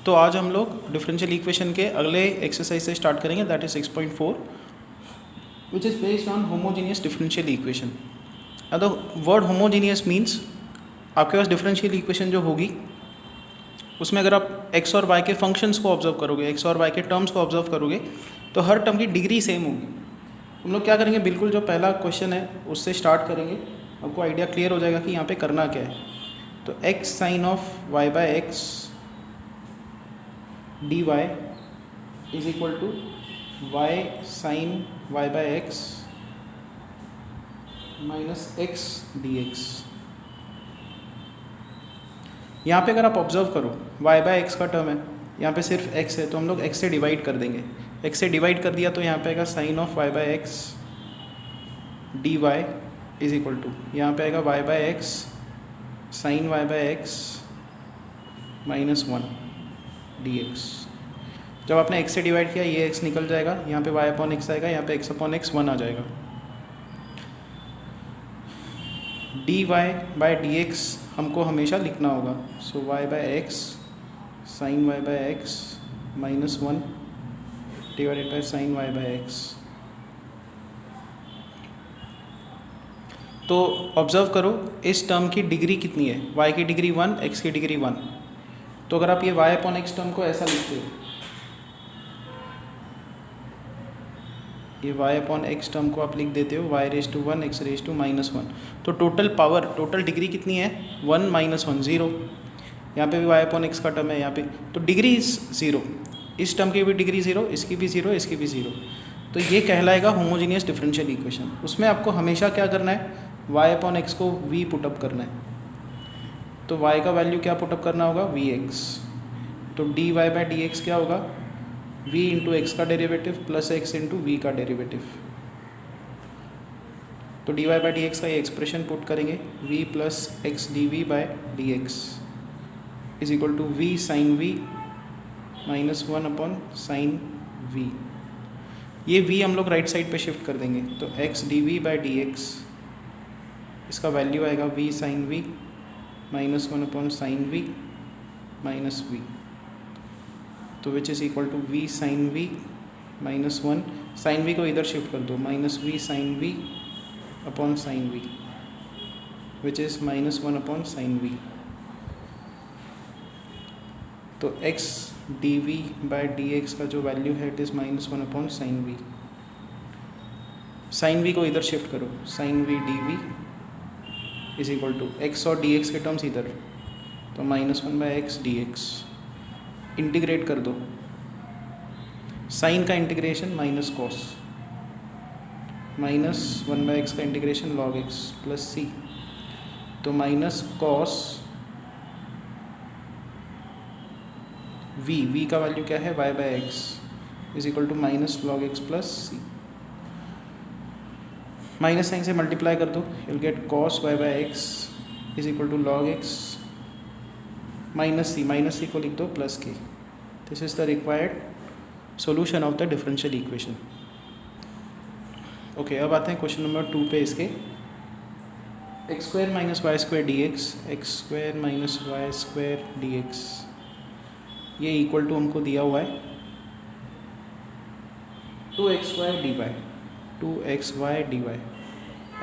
तो आज हम लोग डिफरेंशियल इक्वेशन के अगले एक्सरसाइज से स्टार्ट करेंगे, that is 6.4 which is based on homogeneous differential equation. अब वर्ड होमोजीनियस मीन्स आपके पास डिफरेंशियल इक्वेशन जो होगी उसमें अगर आप एक्स और वाई के फंक्शंस को ऑब्जर्व करोगे, एक्स और वाई के टर्म्स को ऑब्जर्व करोगे, तो हर टर्म की डिग्री सेम होगी। हम लोग क्या करेंगे, बिल्कुल जो पहला क्वेश्चन है उससे स्टार्ट करेंगे, आपको आइडिया क्लियर हो जाएगा कि यहाँ पे करना क्या है। तो x sine of y by x d y is equal to y sine y by x minus x d x. यहाँ पे अगर आप ऑब्जर्व करो y बाय एक्स का टर्म है, यहाँ पे सिर्फ x है तो हम लोग x से डिवाइड कर देंगे। x से डिवाइड कर दिया तो यहाँ पे आएगा sine of y by x d y is equal to, यहाँ पे आएगा y by x sine y by x minus 1 d x. जब आपने x से डिवाइड किया ये x निकल जाएगा, यहाँ पे y अपॉन एक्स आएगा, यहाँ पे x अपॉन एक्स 1 आ जाएगा। D y by d x हमको हमेशा लिखना होगा, so y by x sine y by x minus 1 divided by sine y by x. तो ऑब्जर्व करो इस टर्म की डिग्री कितनी है, y की डिग्री 1, x की डिग्री 1। तो अगर आप ये y अपॉन एक्स टर्म को ऐसा लिखते हो, ये y अपॉन एक्स टर्म को आप लिख देते हो y raise to 1 x raise to minus 1, तो टोटल पावर, टोटल डिग्री कितनी है 1 माइनस 1 0। यहाँ पे भी y अपॉन एक्स का टर्म है यहाँ पे, तो डिग्री इज 0। इस टर्म की भी डिग्री 0, इसकी भी 0, इसकी भी 0। तो ये कहलाएगा होमोजीनियस डिफरेंशियल इक्वेशन। उसमें आपको हमेशा क्या करना है, y अपॉन एक्स को v पुटअप करना है। तो y का वैल्यू क्या पुटअप करना होगा, vx। तो dy बाय डी एक्स क्या होगा, v इंटू एक्स का derivative plus x into v का डेरिवेटिव। तो dy बाई डी एक्स का ये एक्सप्रेशन पुट करेंगे, v plus x d v by d x is equal to v sine v minus 1 upon sine v। ये v हम लोग right side पे shift कर देंगे, तो x d v by d x इसका वैल्यू आएगा v sine v minus 1 upon sine v minus v, तो which is equal to v sine v minus 1, sine v को इधर शिफ्ट कर दो, minus v sine v upon sine v which is minus 1 upon sine v। तो x d v by d x का जो value है it is minus 1 upon sine v। Sine v को इधर शिफ्ट करो, sine v d v is equal to x और d x के terms इधर, तो minus 1 by x d x. Integrate कर दो, साइन का integration minus cos, minus 1 by x का integration log x plus c, तो माइनस कॉस v का वैल्यू क्या है y by x is equal to minus log x plus c. Minus sine से multiply कर दो, you'll get cos y by x is equal to log x minus c को लिख दो plus k. This is the required solution of the differential equation. Okay, अब आते हैं question number 2 पे इसके। X square minus y square d x, x square minus y square d x, ये equal to हमको दिया हुआ है 2xy dy, 2xy dy।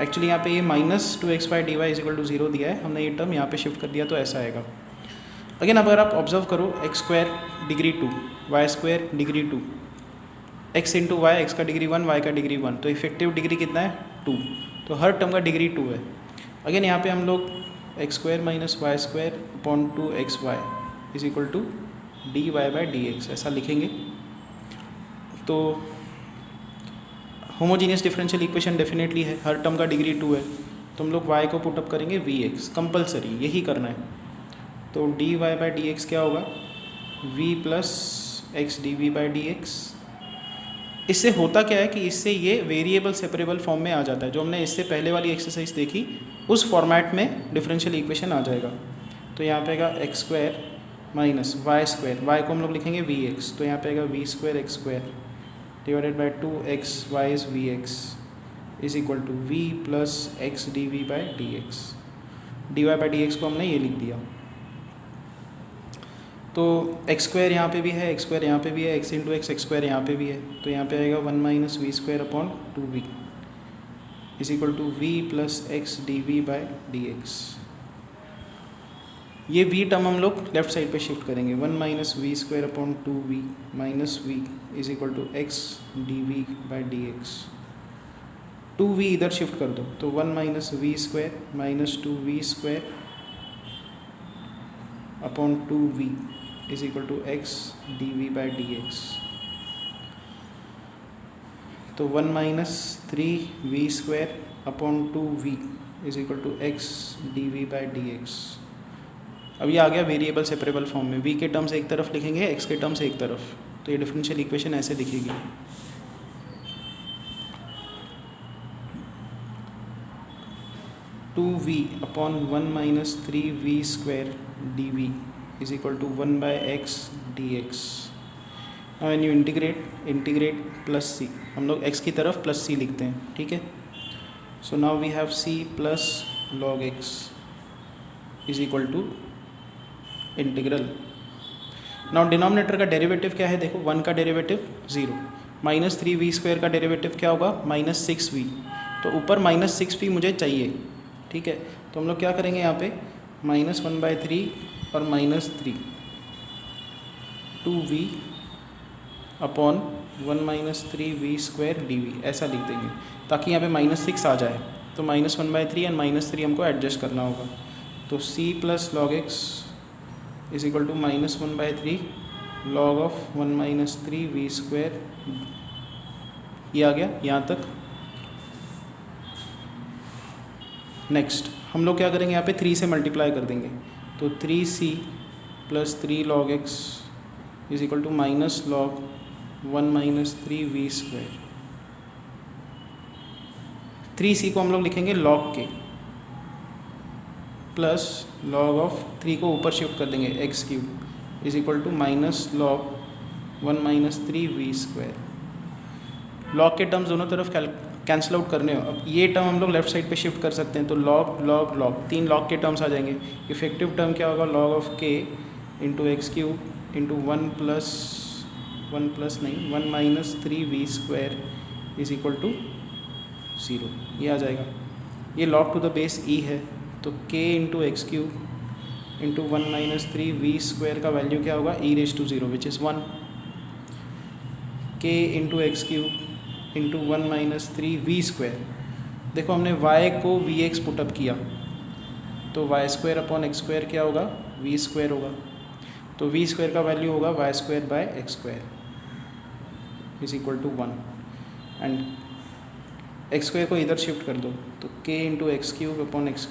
Actually यहाँ पे ये minus 2xy dy is equal to 0 दिया है, हमने ये टर्म यहाँ पे शिफ्ट कर दिया तो ऐसा आएगा। अगेन अगर आप ऑब्जर्व करो, x square degree 2, y square degree 2, x into y, x का डिग्री 1, वाई का डिग्री 1, तो इफेक्टिव डिग्री कितना है 2, तो हर टर्म का डिग्री 2 है। अगेन यहाँ पे हम लोग x square minus y square upon 2xy is equal to d y by d x ऐसा लिखेंगे। तो होमोजीनियस डिफरेंशियल इक्वेशन डेफिनेटली है, हर टर्म का डिग्री 2 है, तो हम लोग y को पुटअप करेंगे vx, कंपलसरी यही करना है। तो d y by d x क्या होगा, v plus x d v by d x. इससे होता क्या है कि इससे ये वेरिएबल सेपरेबल फॉर्म में आ जाता है, जो हमने इससे पहले वाली एक्सरसाइज देखी उस फॉर्मेट में डिफरेंशियल इक्वेशन आ जाएगा। तो यहाँ पे आएगा x square minus y square, y को हम लोग लिखेंगे वी एक्स, तो यहाँ पे आएगा v square x square divided by 2xy is v x is equal to v plus x d v by d x. D y by d x को हमने ये लिख दिया। तो एक्स स्क्वायर यहाँ पे भी है, एक्स स्क्वायर यहाँ पे भी है, एक्स इंटू एक्स स्क्वायर यहाँ पे भी है, तो यहाँ पे आएगा 1 minus v square upon 2v is equal to v plus x d v by d x. ये v टर्म हम लोग लेफ्ट साइड पे शिफ्ट करेंगे, 1 minus v square upon 2v minus v is equal to x d v by d x. 2v इधर shift कर दो तो 1 minus v square minus 2v square upon 2v is equal to x d v by d x. तो 1 minus 3v square upon 2v is equal to x d v by d x. अब ये आ गया variable separable form में, v के terms एक तरफ लिखेंगे, x के टर्म्स एक तरफ, तो ये डिफरेंशियल इक्वेशन ऐसे दिखेगी। Two v upon 1 minus 3v square d v is equal to 1 by x d x. Now when you integrate plus c, हम लोग x की तरफ प्लस सी लिखते हैं, ठीक है। So now we have c plus log x is equal to integral. Now denominator का derivative क्या है, देखो 1 का डेरिवेटिव 0, माइनस 3v स्क्वायर का डेरिवेटिव क्या होगा माइनस 6v, तो ऊपर माइनस 6v मुझे चाहिए, ठीक है। तो हम लोग क्या करेंगे यहाँ पे माइनस 1/3 और minus 3 2v upon 1 minus 3v square dv ऐसा लिख देंगे ताकि यहाँ पे माइनस 6 आ जाए। तो माइनस 1/3 एंड माइनस 3 हमको एडजस्ट करना होगा, तो c plus log x is equal to minus 1/3 log of 1 minus 3v square, ये आ गया यहाँ तक। नेक्स्ट हम लोग क्या करेंगे, यहाँ पे 3 से मल्टीप्लाई कर देंगे, तो 3c plus 3 log x is equal to minus log 1 minus 3v square. 3c को हम लोग लिखेंगे लॉग के, प्लस लॉग ऑफ 3 को ऊपर शिफ्ट कर देंगे x cube is equal to minus log 1 minus 3v square. Log के टर्म्स दोनों तरफ कैंसिल आउट करने हो, अब ये टर्म हम लोग लेफ्ट साइड पे शिफ्ट कर सकते हैं, तो लॉग लॉग लॉग 3 लॉग के टर्म्स आ जाएंगे। इफेक्टिव टर्म क्या होगा, log of k into x cube into 1 minus 3v square is equal to 0, ये आ जाएगा। ये log to the base e है, तो k into x cube into 1 minus 3v square का वैल्यू क्या होगा e raise to 0 which is 1। k into x cube into 1 minus 3v square, देखो हमने y को vx पुटअप किया, तो y square upon x square क्या होगा v स्क्वायर होगा, तो v स्क्वायर का वैल्यू होगा y square by x square is equal to 1 and x square को इधर शिफ्ट कर दो, तो k into x cube upon x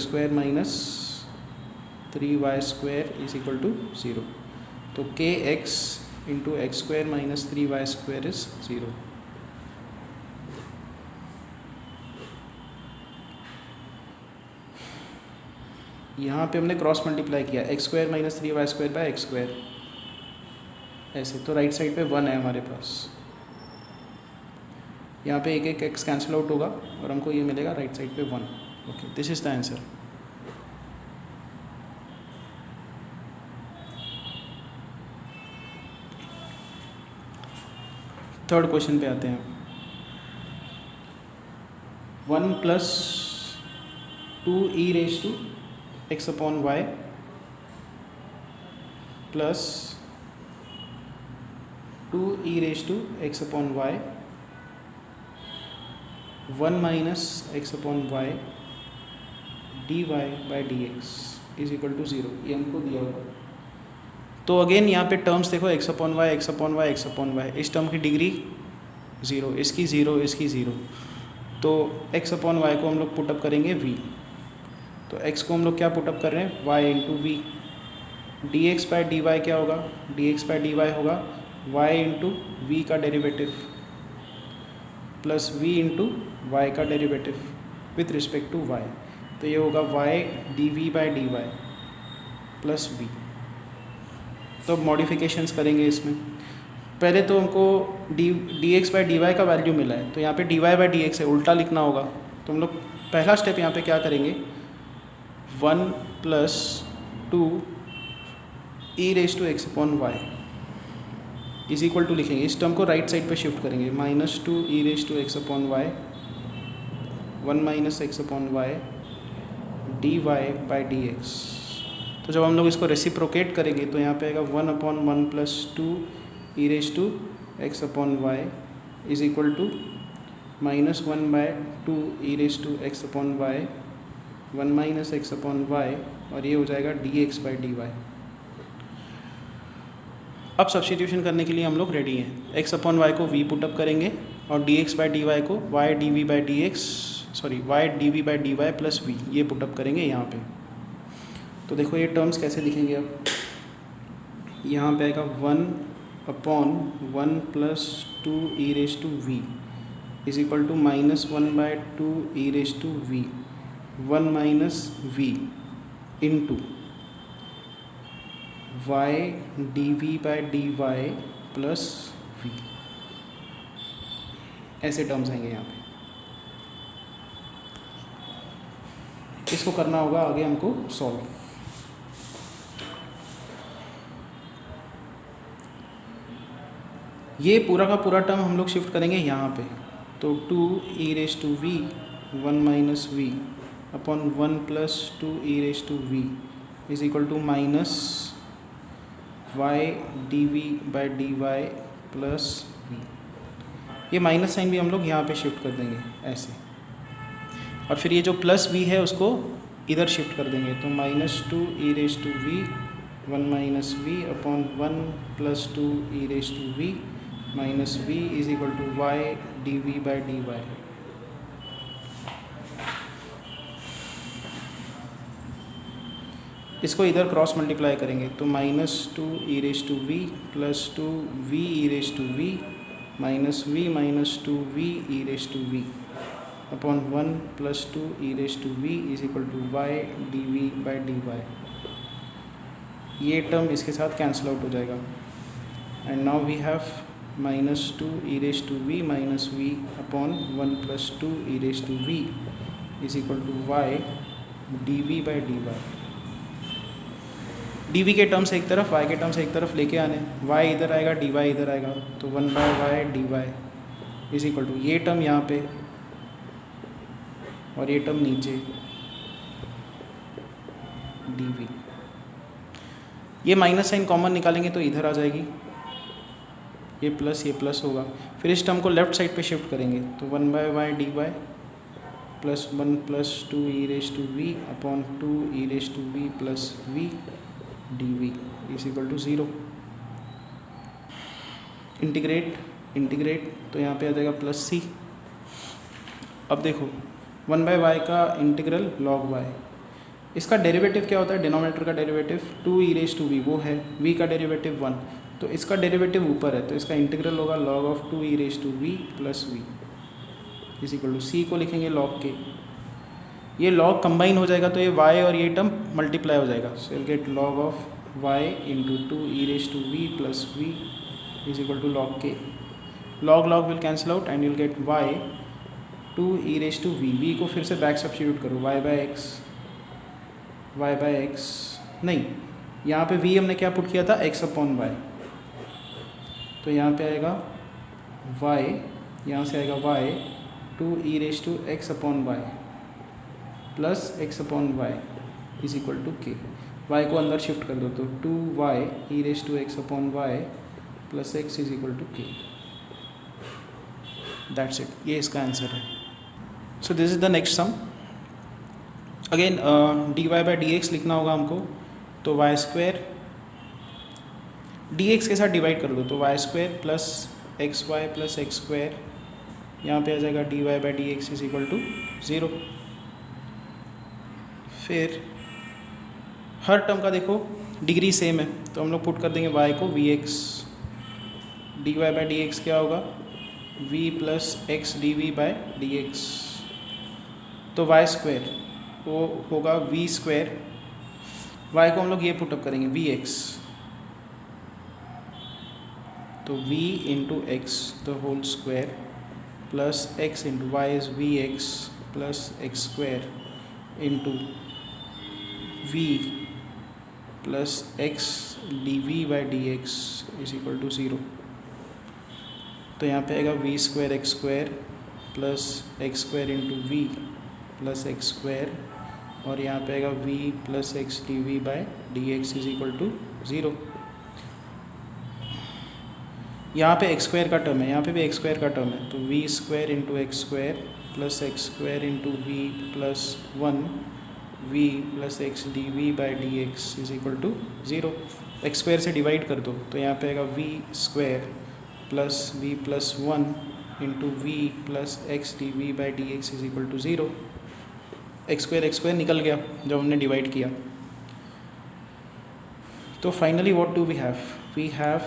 square minus 3y square is equal to 0, तो k x into x square minus 3y square is 0। यहाँ पे हमने cross multiply किया x square minus 3y square by x square ऐसे, तो right side पे 1 है हमारे पास, यहाँ पे एक एक्स कैंसिल आउट होगा और हमको ये मिलेगा राइट साइड पे 1। Okay, this is the answer. Third question पे आते हैं। 1 plus 2e raise to x upon y plus 2e raise to x upon y 1 minus x upon y d y by d x is equal to 0, ये हमको दिया हुआ। तो again यहाँ पे टर्म्स देखो x upon y x upon y x upon y, इस term की डिग्री 0, इसकी 0, इसकी 0, तो एक्स अपॉन वाई को हम लोग पुटअप करेंगे v, तो x को हम लोग क्या पुटअप कर रहे हैं y into v, d x by d y क्या होगा, d x by d y होगा y इंटू वी का derivative plus v into y का derivative with respect to y, तो ये होगा y d v by d y plus v। तो modifications करेंगे इसमें, पहले तो हमको d x by d y का वैल्यू मिला है, तो यहाँ पे d y by d x है, उल्टा लिखना होगा, तो हम लोग पहला स्टेप यहाँ पे क्या करेंगे 1 plus 2 e raise to x upon y is equal to लिखेंगे, इस टर्म को राइट साइड पे शिफ्ट करेंगे, minus two e raise to x upon y, one minus x upon y d y by d x. तो जब हम लोग इसको रेसिप्रोकेट करेंगे तो यहाँ पे आएगा one upon one plus two e raise to x upon y is equal to minus one by two e raise to x upon y, one minus x upon y, और ये हो जाएगा d x by d y. अब substitution करने के लिए हम लोग रेडी हैं। एक्स अपॉन वाई को वी पुटअप करेंगे और d x by d y को y d v by d x, sorry y d v by d y plus v, ये पुटअप करेंगे यहाँ पे। तो देखो ये टर्म्स कैसे दिखेंगे अब, यहाँ पे आएगा one upon one plus two e raise to v is equal to minus one by two e raise to v, one minus v into y d v by d y plus v, ऐसे terms आएंगे यहाँ पे। इसको करना होगा आगे हमको solve. ये पूरा का पूरा टर्म हम लोग शिफ्ट करेंगे यहाँ पे, तो two e raise to v one minus v upon one plus two e raise to v is equal to minus y d v by d y plus v. ये माइनस साइन भी हम लोग यहाँ पे शिफ्ट कर देंगे ऐसे, और फिर ये जो प्लस वी है उसको इधर शिफ्ट कर देंगे, तो minus two e raise to v one minus v upon one plus two e raise to v minus v is equal to y d v by d y. इसको इधर cross multiply करेंगे, तो minus two e raise to v plus two v e raise to v minus two v e raise to v upon one plus two e raise to v is equal to y d v by d y. ये term इसके साथ cancel out हो जाएगा, and now we have minus two e raise to v minus v upon one plus two e raise to v is equal to y d v by d y. D v के terms एक तरफ, Y के terms एक तरफ लेके आने, Y इधर आएगा डी वाई इधर आएगा, तो one by y d y is equal to ये टर्म यहाँ पे और ये टर्म नीचे डी वी। ये माइनस साइन कॉमन निकालेंगे तो इधर आ जाएगी, ये प्लस होगा। फिर इस टर्म को लेफ्ट साइड पे शिफ्ट करेंगे, तो one by y d y plus one plus two e raise to v upon two e raise to v plus v d v is equal to zero. Integrate तो यहाँ पे आ जाएगा plus c. अब देखो one by y का integral log y, इसका derivative क्या होता है, डिनोमिनेटर का derivative two e raise to v वो है, वी का डेरिवेटिव वन, तो इसका डेरिवेटिव ऊपर है, तो इसका इंटीग्रल होगा log of two e raise to v plus v is equal to c को लिखेंगे लॉग के। ये लॉग कंबाइन हो जाएगा तो ये y और ये टर्म मल्टीप्लाई हो जाएगा, so will get log of y into two e raise to v plus v is equal to log k. Log will cancel out and you'll get y two e raise to v को फिर से back substitute करो, y by x नहीं, यहाँ पे v हमने क्या put किया था, x अपॉन वाई, तो यहाँ पे आएगा y, यहाँ से आएगा y two e raise to x upon y plus x upon y is equal to k. Y को अंदर शिफ्ट कर दो, तो two y e raise to x upon y plus x is equal to k. That's it, ये इसका answer है। So this is the next sum. Again d y by d x लिखना होगा हमको, तो वाई स्क्वायर डी एक्स के साथ divide कर दो, तो y square plus x y plus x square, यहाँ पे आ जाएगा d y by d x is equal to zero. फिर हर टर्म का देखो डिग्री सेम है, तो हम लोग पुट कर देंगे y को v x, d y by d x क्या होगा, v plus x d v by d x, तो वाई स्क्वायर वो होगा वी स्क्वायर, y को हम लोग ये पुटअप करेंगे वी एक्स, तो v into x the whole square plus x into y is v x plus x square into v plus x d v by d x is equal to 0। तो यहाँ पे आएगा v square x square plus x square into v plus x square, और यहाँ पे आएगा v plus x d v by d x is equal to 0। यहाँ पे एक्स स्क्वायर का टर्म है, यहाँ पे भी एक्स स्क्वायर का टर्म है, तो v square into x square plus x square into v plus 1 v plus x d v by d x is equal to 0। X square से डिवाइड कर दो तो यहाँ पे आएगा v square plus v plus 1 into v plus x d v by d x is equal to 0। X square निकल गया जब हमने डिवाइड किया। तो finally what do we have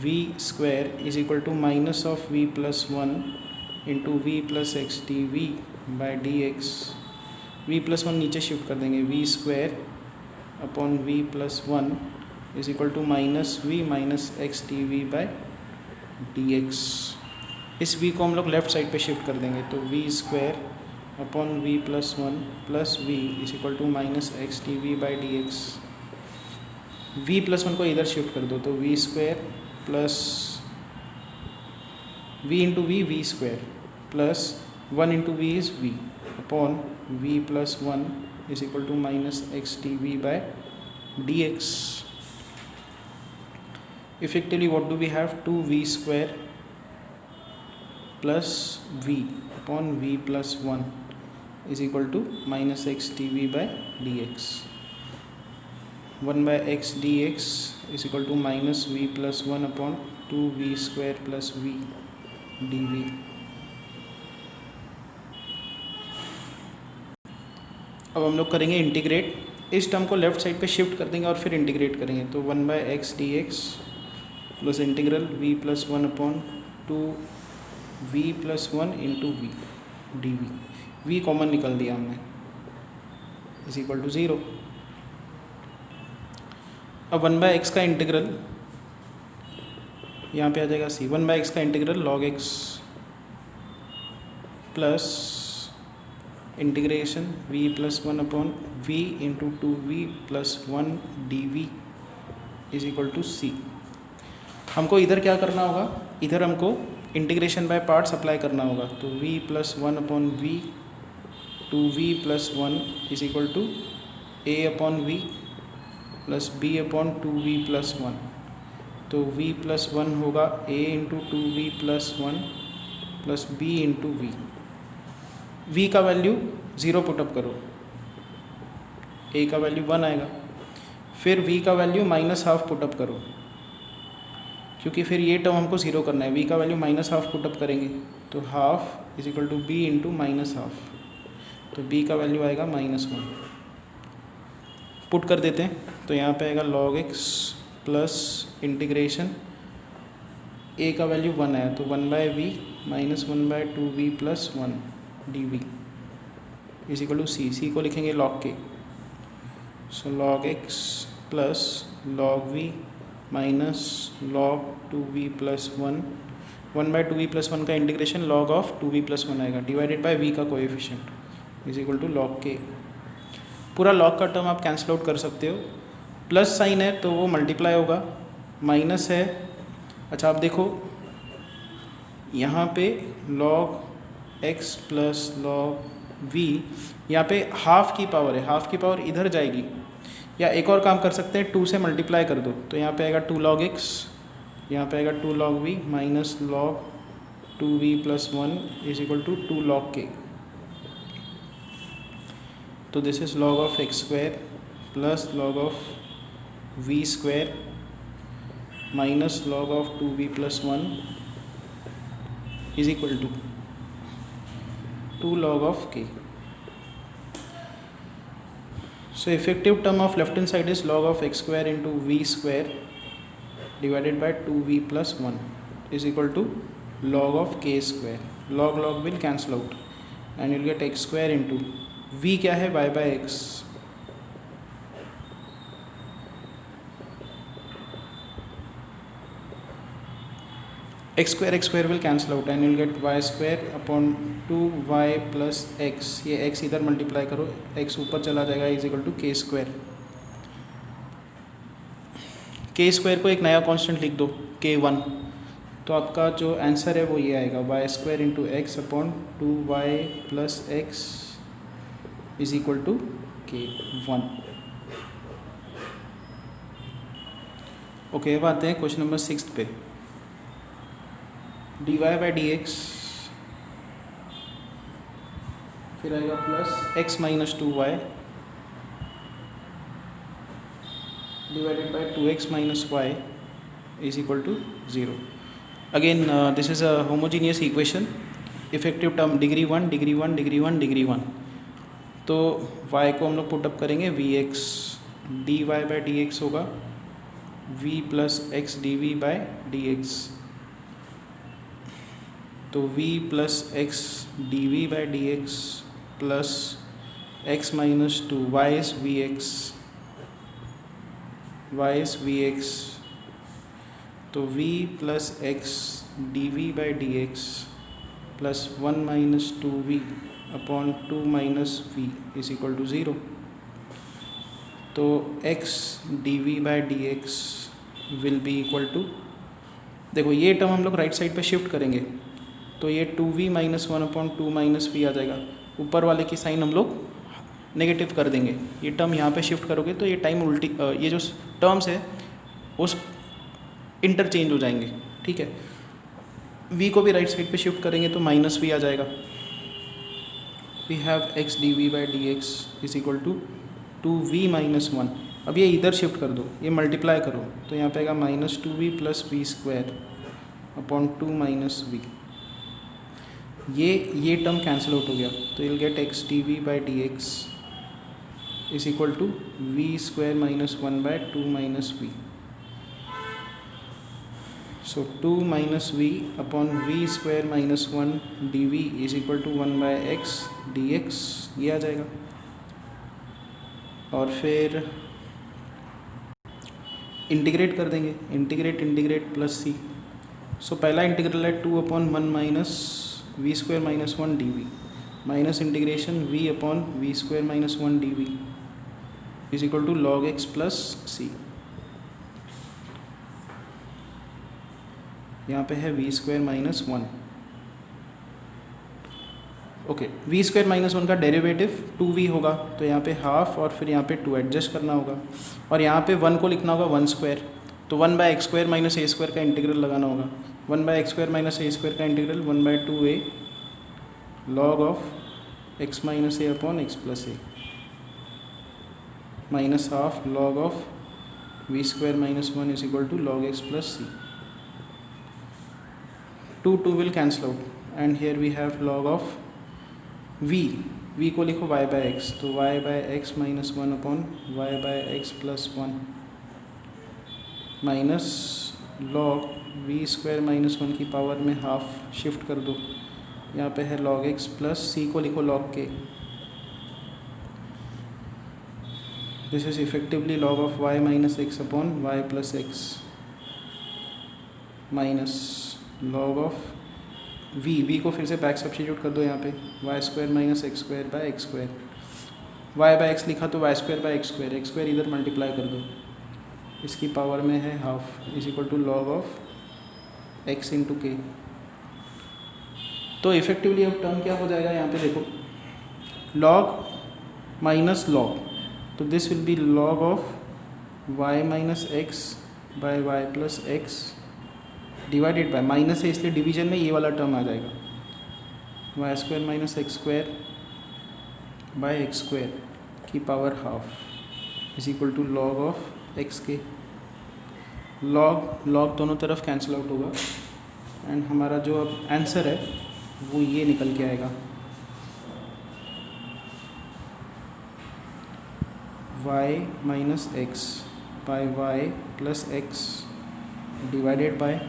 v square is equal to minus of v plus 1 into v plus x d v by d x. V plus 1 नीचे shift कर देंगे, v square upon v plus 1 is equal to minus x d v by d x. इस v को हम लोग left side पे shift कर देंगे, तो v square upon v plus 1 plus v is equal to minus x d v by d x. V plus 1 को इधर शिफ्ट कर दो तो v square plus v into v square plus 1 into v is v upon v plus 1 is equal to minus x d v by d x. Effectively what do we have 2v square plus v upon v plus 1 is equal to minus x d v by d x. 1 by x d x is equal to minus v plus 1 upon 2v square plus v d v. अब हम लोग करेंगे integrate, इस term को left side पे shift कर देंगे और फिर इंटीग्रेट करेंगे, तो 1 by x d x plus integral v plus 1 upon 2v plus 1 into v d v. V common निकल दिया हमने इज इक्वल टू 0। अब 1 बाय एक्स का इंटीग्रल यहाँ पे आ जाएगा c। 1 बाय एक्स का integral log x plus integration v plus 1 upon v into 2v plus 1 d v is equal to c। हमको इधर क्या करना होगा, इधर हमको इंटीग्रेशन बाय पार्ट्स अप्लाई करना होगा, तो v plus 1 upon v 2v plus 1 is equal to a upon v plus b upon 2v plus 1। तो v प्लस 1 होगा a into 2v plus 1 plus b into v. v का value 0 put up करो, a का value 1 आएगा, फिर v का value minus half put up करो, क्योंकि फिर ये टर्म हमको 0 करना है। v का वैल्यू माइनस हाफ पुटअप करेंगे तो half is equal to b into minus half, तो b का वैल्यू आएगा -1। पुट कर देते हैं तो यहाँ पे आएगा log x plus integration a का वैल्यू 1 आया तो 1 by v minus 1 by 2v plus 1 d v is equal to c को लिखेंगे log k। So log x plus log v minus log 2v plus 1 by 2v plus 1 का integration log of 2v plus 1 आएगा divided by v का coefficient is equal to log k। पूरा log का term आप cancel out कर सकते हो, plus sign है तो वो मल्टीप्लाई होगा, माइनस है। अच्छा आप देखो यहाँ पे log x plus log v, यहाँ पे हाफ की पावर है, हाफ की पावर इधर जाएगी, या एक और काम कर सकते हैं 2 से मल्टीप्लाई कर दो, तो यहाँ पे आएगा 2 log x, यहाँ पे आएगा 2 log v minus log 2v plus 1 is equal to 2 log k। तो this is log of x square plus log of v square minus log of 2v plus 1 is equal to 2 log of k। So effective term of left hand side is log of x square into v square divided by 2v plus 1 is equal to log of k square. Log will cancel out and you'll get x square into v क्या है y by x, x square will cancel out and you'll get y square upon 2y plus x। ये x इधर multiply करो, x ऊपर चला जाएगा is equal to k square. K square को एक नया कांस्टेंट लिख दो k1, तो आपका जो आंसर है वो ये आएगा y square into x upon 2y plus x is equal to k1। Okay, अब आते हैं क्वेश्चन नंबर 6 पे। dy बाई डी एक्स फिर आएगा plus x minus 2y divided by 2x minus y is equal to 0। Again this is a homogeneous equation, effective term degree 1 degree 1 degree 1 degree 1। तो y को हम लोग put up करेंगे vx, dy by d x होगा v plus x d v by d x. तो v plus x d v by d x plus x minus 2 y is v x, तो v plus x d v by d x plus 1 minus 2v upon 2 minus v is equal to 0। तो x d v by d x will be equal to, देखो ये term हम लोग right side पे shift करेंगे तो ये 2v minus 1 upon 2 minus v आ जाएगा। ऊपर वाले की साइन हम लोग नेगेटिव कर देंगे, ये टर्म यहाँ पे शिफ्ट करोगे तो ये टाइम उल्टी ये जो टर्म्स है उस इंटरचेंज हो जाएंगे, ठीक है। v को भी राइट साइड पे शिफ्ट करेंगे तो माइनस वी आ जाएगा। We have x d v by d x is equal to 2v minus 1। अब ये इधर शिफ्ट कर दो, ये मल्टीप्लाई करो तो यहाँ पे आएगा minus 2v plus v square upon 2 minus v. ये टर्म कैंसिल आउट हो गया तो you'll get x d v by d x is equal to v square minus 1 by 2 minus v. So 2 minus v upon v square minus 1 dv is equal to 1 by x dx, ये आ जाएगा। और फिर integrate कर देंगे, integrate plus सी। सो पहला integral है 2 upon 1 minus v square minus 1 d v minus integration v upon v square minus 1 d v is equal to log x plus c. यहाँ पे है v square minus 1। Okay, v square minus 1 का derivative 2v होगा तो यहाँ पे half और फिर यहाँ पे 2 एडजस्ट करना होगा और यहाँ पे 1 को लिखना होगा 1 स्क्वायर, तो 1 by x square minus a square का इंटीग्रल लगाना होगा। 1 by x square minus a square का integral 1 by 2a log of x minus a upon x plus a minus half log of v square minus 1 is equal to log x plus c. 2 will cancel out and here we have log of v को लिखो y by x, तो y by x minus 1 upon y by x plus 1 minus log v square minus 1 की power में half shift कर दो, यहाँ पे है log x प्लस c को लिखो log k। This is effectively log of y minus x upon y plus x minus log of v को फिर से बैक सब्स्टिट्यूट कर दो यहाँ पे y square minus x square by x square. Y by x लिखा तो y square by x square इधर मल्टीप्लाई कर दो, इसकी पावर में है half is equal to log of x into k. तो इफेक्टिवली अब टर्म क्या हो जाएगा यहाँ पे देखो, लॉग माइनस लॉग, तो this will be log of y minus x by y plus x divided by, minus है इसलिए डिवीजन में ये वाला टर्म आ जाएगा y square minus x square by x square की power half is equal to log of x k. Log दोनों तरफ कैंसिल आउट होगा एंड हमारा जो अब आंसर है वो ये निकल के आएगा y minus x by y plus x divided by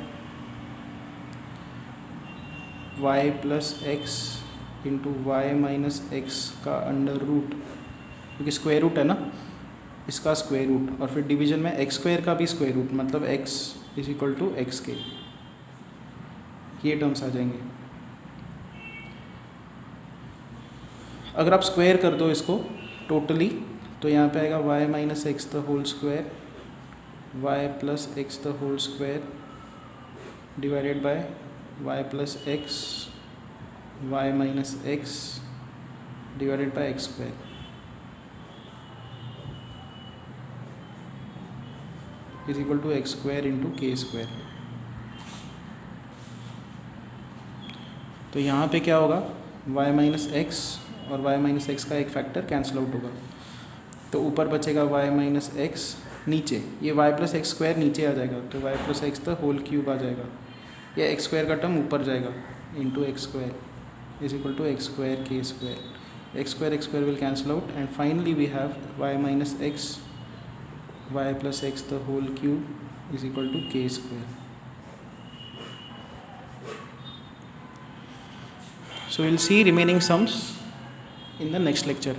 y plus x into y minus x का अंडर रूट, क्योंकि स्क्वायर रूट है ना, इसका स्क्वायर रूट और फिर डिवीजन में एक्स स्क्वायर का भी स्क्वायर रूट, मतलब x is equal to x के, ये टर्म्स आ जाएंगे। अगर आप स्क्वायर कर दो इसको टोटली तो यहाँ पे आएगा y minus x the whole square y plus x the whole square divided by y plus x y minus x divided by x square is equal to x square into k square. तो यहाँ पे क्या होगा, y minus x और y minus x का एक factor cancel out होगा, तो ऊपर बचेगा y माइनस एक्स, नीचे ये y प्लस एक्स स्क्वायर नीचे आ जाएगा, तो y plus x the whole cube आ जाएगा, या एक्स स्क्वायर का टर्म ऊपर जाएगा into x square is equal to x square k square. X square will cancel out and finally we have y minus x y plus x the whole cube is equal to k square. So we'll see remaining sums in the next lecture.